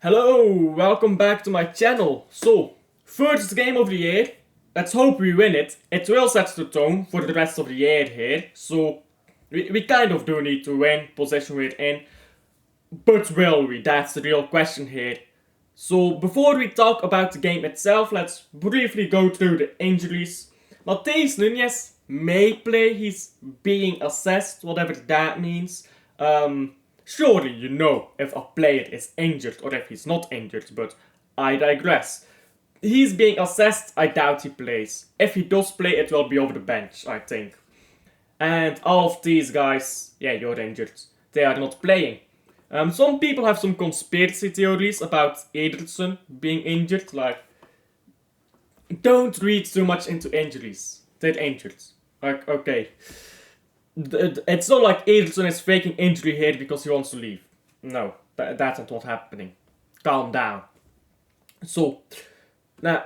Hello, welcome back to my channel. So, first game of the year. Let's hope we win it. It will set the tone for the rest of the year here. So, we kind of do need to win position we're in. But will we? That's the real question here. So, before we talk about the game itself, let's briefly go through the injuries. Mateus Nunes may play. He's being assessed, whatever that means. Surely you know if a player is injured or if he's not injured, but I digress. He's being assessed, I doubt he plays. If he does play, it will be over the bench, I think. And all of these guys, yeah, you're injured. They are not playing. Some people have some conspiracy theories about Ederson being injured, like, don't read too much into injuries. They're injured. Like, okay. It's not like Ederson is faking injury here because he wants to leave. No, that's not what's happening. Calm down. So, now,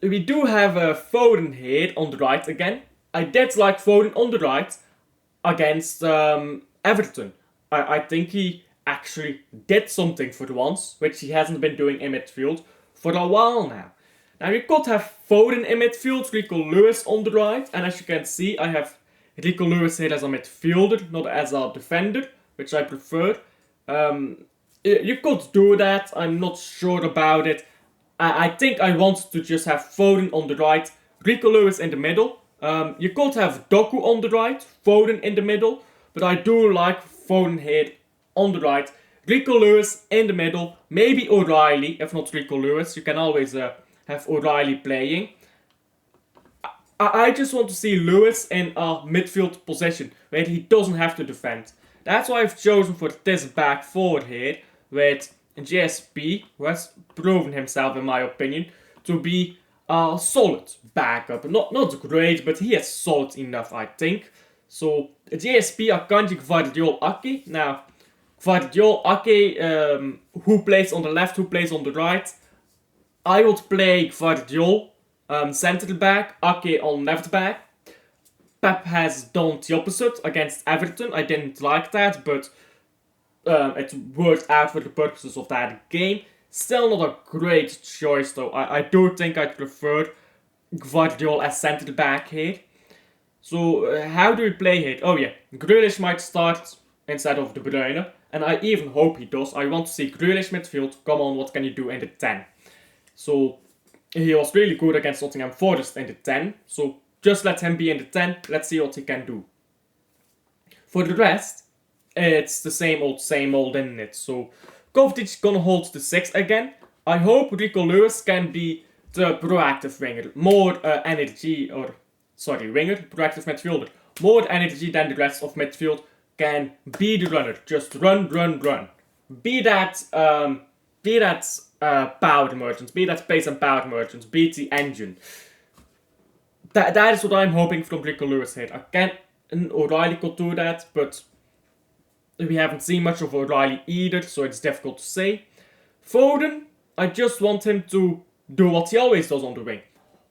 we do have Foden here on the right again. I did like Foden on the right against Everton. I think he actually did something for once, which he hasn't been doing in midfield for a while now. Now, you could have Foden in midfield, Rico Lewis on the right, and as you can see, I have Rico Lewis here as a midfielder, not as a defender, which I prefer. You could do that, I'm not sure about it. I think I want to just have Foden on the right, Rico Lewis in the middle. You could have Doku on the right, Foden in the middle, but I do like Foden here on the right, Rico Lewis in the middle, maybe O'Reilly, if not Rico Lewis. You can always have O'Reilly playing. I just want to see Lewis in a midfield position where he doesn't have to defend. That's why I've chosen for this back four here with GSP, who has proven himself, in my opinion, to be a solid backup. Not great, but he is solid enough, I think. So GSP, Akanji, Gvardiol, Ake. Now, Gvardiol, Ake, who plays on the left, who plays on the right. I would play Gvardiol centre back, Ake on left back. Pep has done the opposite against Everton. I didn't like that, but it worked out for the purposes of that game. Still not a great choice though. I do think I'd prefer Gvardiol as centre back here. So how do we play here? Oh yeah, Grealish might start instead of De Bruyne. And I even hope he does. I want to see Grealish midfield. Come on, what can you do in the 10? So he was really good against Nottingham Forest in the 10. So just let him be in the 10. Let's see what he can do. For the rest, it's the same old, isn't it? So Kovacic gonna hold the 6 again. I hope Rico Lewis can be the proactive winger. More energy, proactive midfielder. More energy than the rest of midfield. Can be the runner. Just run. Be that power merchants, be that pace and power merchants, be the engine. That is what I'm hoping from Rico Lewis here. O'Reilly could do that, but we haven't seen much of O'Reilly either, so it's difficult to say. Foden, I just want him to do what he always does on the wing.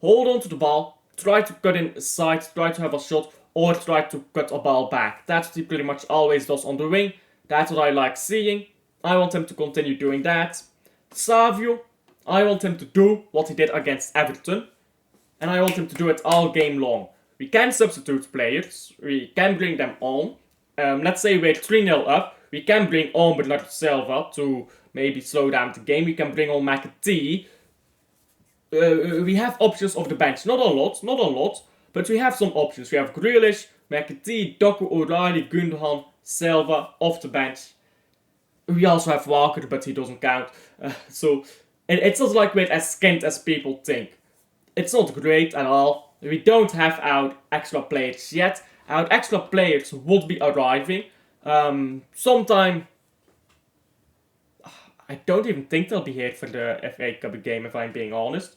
Hold on to the ball, try to cut inside, try to have a shot, or try to cut a ball back. That's what he pretty much always does on the wing. That's what I like seeing. I want him to continue doing that. Savio, I want him to do what he did against Everton. And I want him to do it all game long. We can substitute players. We can bring them on. Let's say we're 3-0 up. We can bring on Bernardo Silva to maybe slow down the game. We can bring on McAtee. We have options off the bench. Not a lot. But we have some options. We have Grealish, McAtee, Doku, O'Reilly, Gundogan, Silva off the bench. We also have Walker, but he doesn't count. So it's not like we're as skint as people think. It's not great at all. We don't have our extra players yet. Our extra players would be arriving sometime. I don't even think they'll be here for the FA Cup game, if I'm being honest.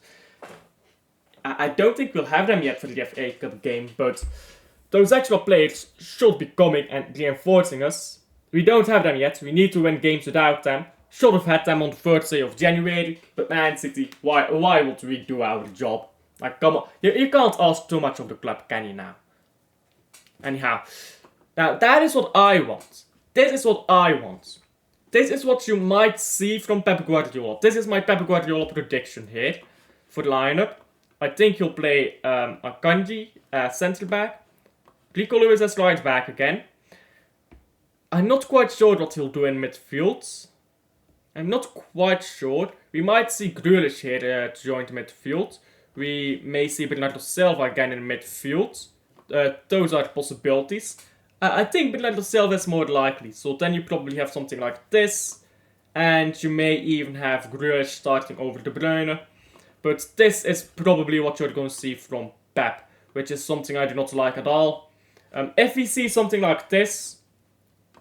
I don't think we'll have them yet for the FA Cup game, but those extra players should be coming and reinforcing us. We don't have them yet. We need to win games without them. Should have had them on the first day of January, but Man City, why would we do our job? Like, come on. You can't ask too much of the club, can you now? Anyhow, now that is what I want. This is what I want. this is what you might see from Pep Guardiola. This is my Pep Guardiola prediction here for the lineup. I think he'll play Akanji as centre back, Rico Lewis as right back again. I'm not quite sure what he'll do in midfield. I'm not quite sure. We might see Grealish here to join the midfield. We may see Bernardo Silva again in midfield. Those are the possibilities. I think Bernardo Silva is more likely. So then you probably have something like this. And you may even have Grealish starting over De Bruyne. But this is probably what you're going to see from Pep. Which is something I do not like at all. If we see something like this,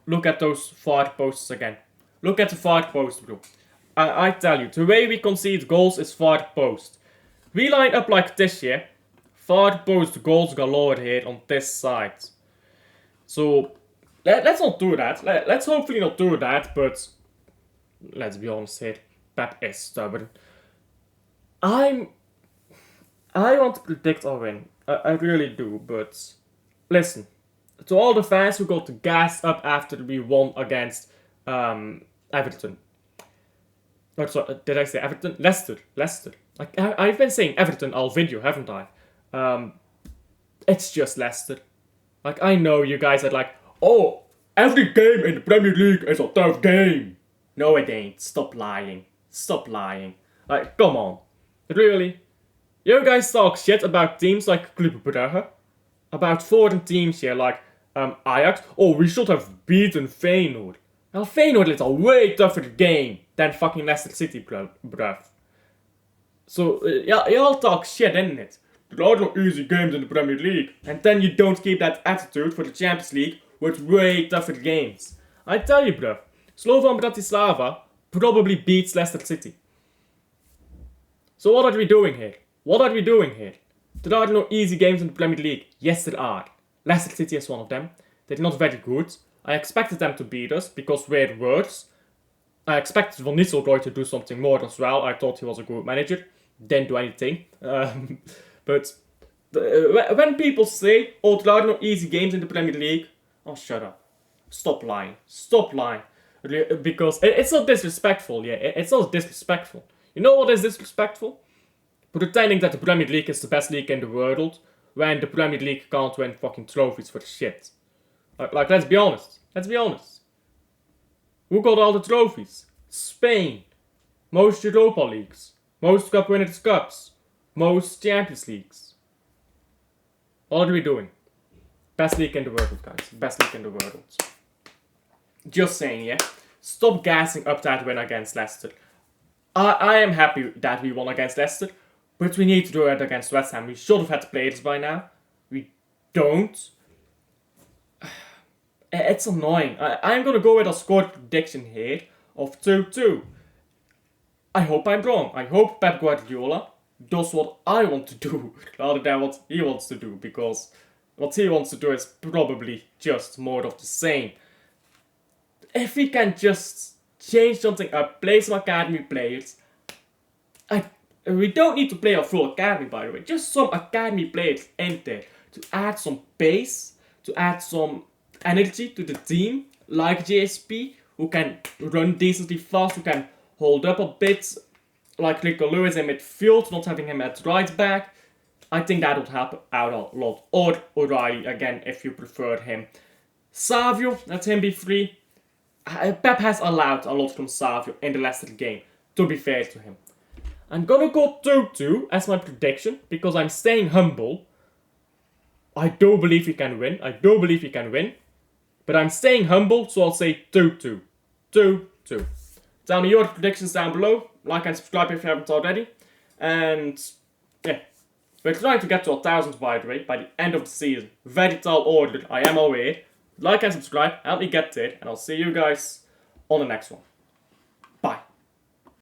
look at those far posts again. Look at the far post, bro. I tell you, the way we concede goals is far post. We line up like this here. Far post goals galore here on this side. So, let's not do that. Let's hopefully not do that, but let's be honest here. Pep is stubborn. I want to predict a win. I really do, but listen. To all the fans who got gassed up after we won against Everton. Oh, sorry, did I say Everton? Leicester. I've been saying Everton all video, haven't I? It's just Leicester. Like, I know you guys are like, oh, every game in the Premier League is a tough game. No, it ain't. Stop lying. Like, come on. Really? You guys talk shit about teams like Club Brugge. About foreign teams here like Ajax. Oh, we should have beaten Feyenoord. Well, Feyenoord is a way tougher game than fucking Leicester City, bruv. So, y'all talk shit, innit it? There are no easy games in the Premier League. And then you don't keep that attitude for the Champions League with way tougher games. I tell you, bruv. Slovan Bratislava probably beats Leicester City. So what are we doing here? There are no easy games in the Premier League. Yes, there are. Leicester City is one of them. They're not very good. I expected them to beat us because we're worse. I expected Van Nistelrooy to do something more as well. I thought he was a good manager. Didn't do anything. But when people say, oh, there are no easy games in the Premier League, oh, shut up. Stop lying. Because it's not disrespectful, yeah. It's not disrespectful. You know what is disrespectful? Pretending that the Premier League is the best league in the world when the Premier League can't win fucking trophies for shit. Like, let's be honest. Who got all the trophies? Spain. Most Europa Leagues. Most Cup Winners' Cups. Most Champions Leagues. What are we doing? Best league in the world, guys. Best league in the world. Just saying, yeah? Stop gassing up that win against Leicester. I am happy that we won against Leicester, but we need to do it against West Ham. We should have had the players by now. We don't. It's annoying. I'm going to go with a score prediction here of 2-2. I hope I'm wrong. I hope Pep Guardiola does what I want to do rather than what he wants to do, because what he wants to do is probably just more of the same. If we can just change something up, play some academy players. We don't need to play a full academy, by the way. Just some academy players in there to add some pace, to add some energy to the team, like JSP, who can run decently fast, who can hold up a bit, like Rico Lewis in midfield, not having him at right back. I think that would help out a lot. Or O'Reilly, again, if you prefer him. Savio, let him be free. Pep has allowed a lot from Savio in the Leicester game, to be fair to him. I'm gonna go 2-2 as my prediction, because I'm staying humble. I do believe we can win. But I'm staying humble, so I'll say 2-2. 2-2. Tell me your predictions down below. Like and subscribe if you haven't already. And yeah, we're trying to get to 1,000, by the way, by the end of the season. Very tall order, I am aware. Like and subscribe, help me get there, and I'll see you guys on the next one.